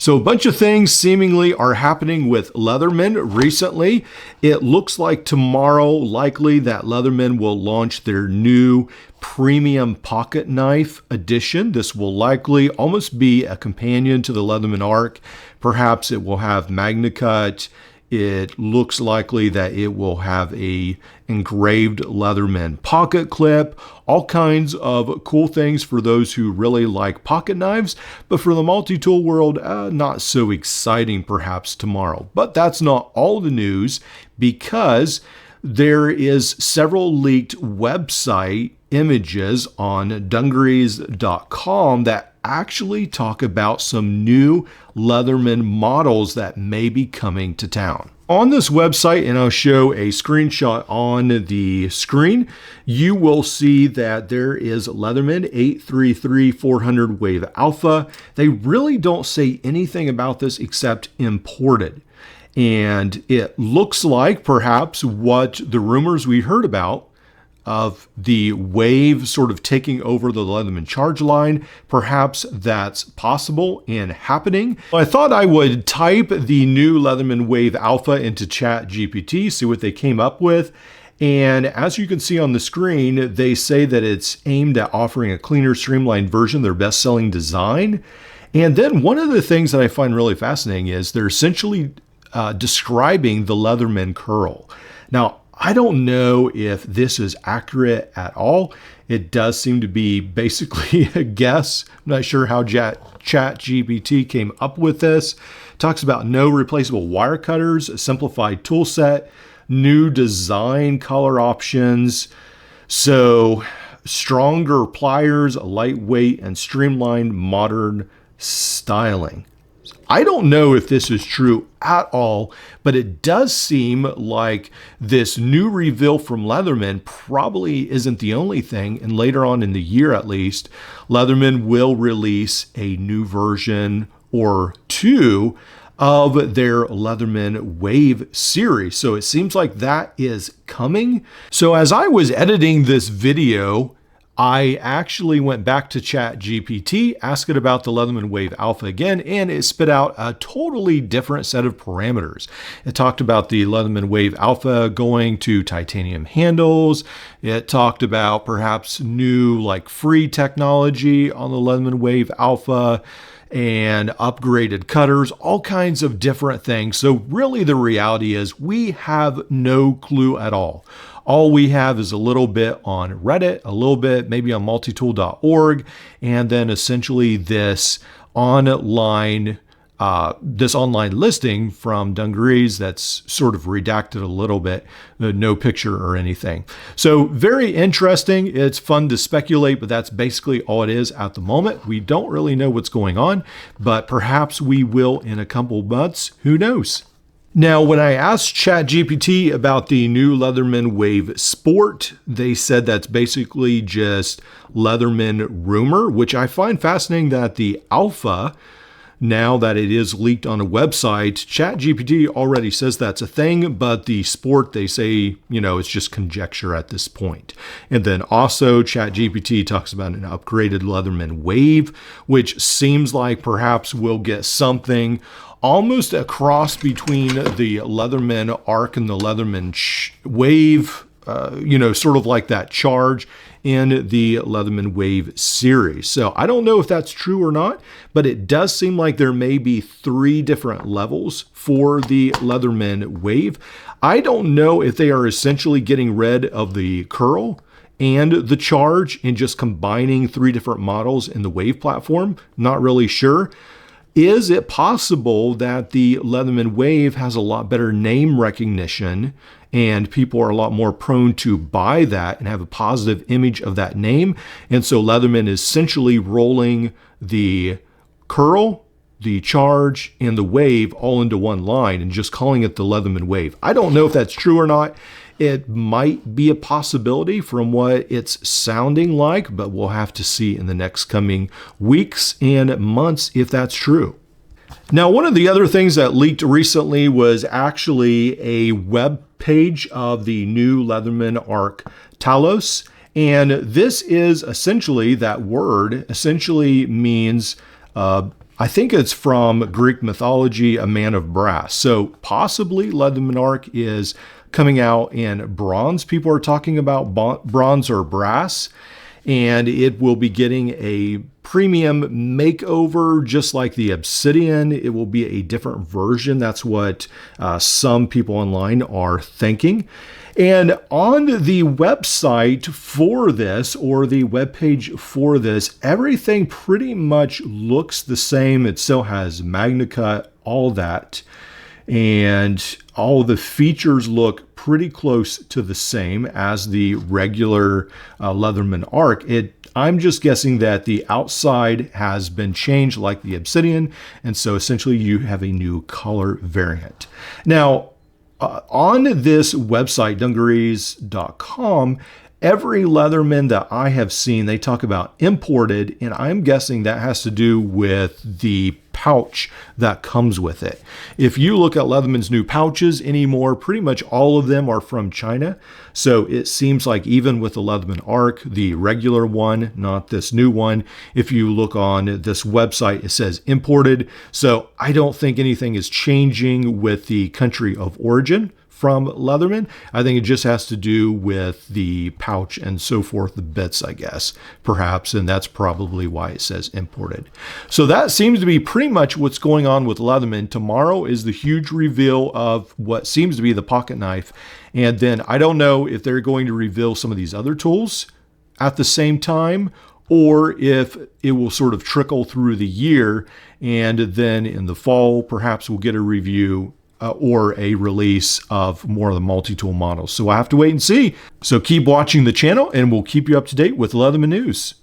So a bunch of things seemingly are happening with Leatherman recently. It looks like tomorrow, likely, that Leatherman will launch their new premium pocket knife edition. This will likely almost be a companion to the Leatherman Arc. Perhaps it will have MagnaCut. It looks likely that it will have a engraved Leatherman pocket clip, all kinds of cool things for those who really like pocket knives. But for the multi-tool world, not so exciting perhaps tomorrow. But that's not all the news, because there is several leaked website images on dungarees.com that actually talk about some new Leatherman models that may be coming to town. On this website, and I'll show a screenshot on the screen, you will see that there is Leatherman 833-400 Wave Alpha. They really don't say anything about this except imported. And it looks like perhaps what the rumors we heard about of the Wave sort of taking over the Leatherman charge line, perhaps that's possible and happening. I thought I would type the new Leatherman Wave Alpha into ChatGPT, see what they came up with. And as you can see on the screen, they say that it's aimed at offering a cleaner, streamlined version of their best-selling design. And then one of the things that I find really fascinating is they're essentially describing the Leatherman curl. Now, I don't know if this is accurate at all. It does seem to be basically a guess. I'm not sure how ChatGPT came up with this. Talks about no replaceable wire cutters, a simplified tool set, new design color options. So stronger pliers, lightweight and streamlined modern styling. I don't know if this is true at all, but it does seem like this new reveal from Leatherman probably isn't the only thing. And later on in the year, at least, Leatherman will release a new version or two of their Leatherman Wave series. So it seems like that is coming. So as I was editing this video, I actually went back to ChatGPT, asked it about the Leatherman Wave Alpha again, and it spit out a totally different set of parameters. It talked about the Leatherman Wave Alpha going to titanium handles. It talked about perhaps new free technology on the Leatherman Wave Alpha and upgraded cutters, all kinds of different things. So really the reality is we have no clue at all. All we have is a little bit on Reddit, a little bit maybe on multitool.org, and then essentially this online listing from Dungarees that's sort of redacted a little bit, no picture or anything. So very interesting. It's fun to speculate, but that's basically all it is at the moment. We don't really know what's going on, but perhaps we will in a couple months. Who knows? Now, when I asked ChatGPT about the new Leatherman Wave Sport, they said that's basically just Leatherman rumor, which I find fascinating that the Alpha, now that it is leaked on a website, ChatGPT already says that's a thing, but the Sport, they say, it's just conjecture at this point. And then also ChatGPT talks about an upgraded Leatherman Wave, which seems like perhaps we'll get something almost a cross between the Leatherman Arc and the Leatherman Wave, sort of like that charge in the Leatherman Wave series. So I don't know if that's true or not, but it does seem like there may be 3 different levels for the Leatherman Wave. I don't know if they are essentially getting rid of the curl and the charge and just combining 3 different models in the Wave platform. Not really sure. Is it possible that the Leatherman Wave has a lot better name recognition and people are a lot more prone to buy that and have a positive image of that name? And so Leatherman is essentially rolling the curl, the charge, and the wave all into one line and just calling it the Leatherman Wave. I don't know if that's true or not. It might be a possibility from what it's sounding like, but we'll have to see in the next coming weeks and months if that's true. Now, one of the other things that leaked recently was actually a web page of the new Leatherman Arc Talos. And this is essentially, that word essentially means I think it's from Greek mythology, a man of brass. So possibly Leatherman Arc is coming out in bronze. People are talking about bronze or brass, and it will be getting a premium makeover, just like the Obsidian. It will be a different version. That's what some people online are thinking. And on the website for this, or the webpage for this, everything pretty much looks the same. It still has MagnaCut, all that. And all the features look pretty close to the same as the regular Leatherman Arc. I'm just guessing that the outside has been changed like the Obsidian, and so essentially you have a new color variant. Now, on this website, dungarees.com, every Leatherman that I have seen, they talk about imported, and I'm guessing that has to do with the pouch that comes with it. If you look at Leatherman's new pouches anymore, pretty much all of them are from China. So it seems like even with the Leatherman Arc, the regular one, not this new one, if you look on this website, it says imported. So I don't think anything is changing with the country of origin from Leatherman. I think it just has to do with the pouch and so forth, the bits, I guess, perhaps, and that's probably why it says imported. So that seems to be pretty much what's going on with Leatherman. Tomorrow is the huge reveal of what seems to be the pocket knife, and then I don't know if they're going to reveal some of these other tools at the same time, or if it will sort of trickle through the year, and then in the fall, perhaps we'll get a review or a release of more of the multi-tool models. So I have to wait and see. So keep watching the channel, and we'll keep you up to date with Leatherman news.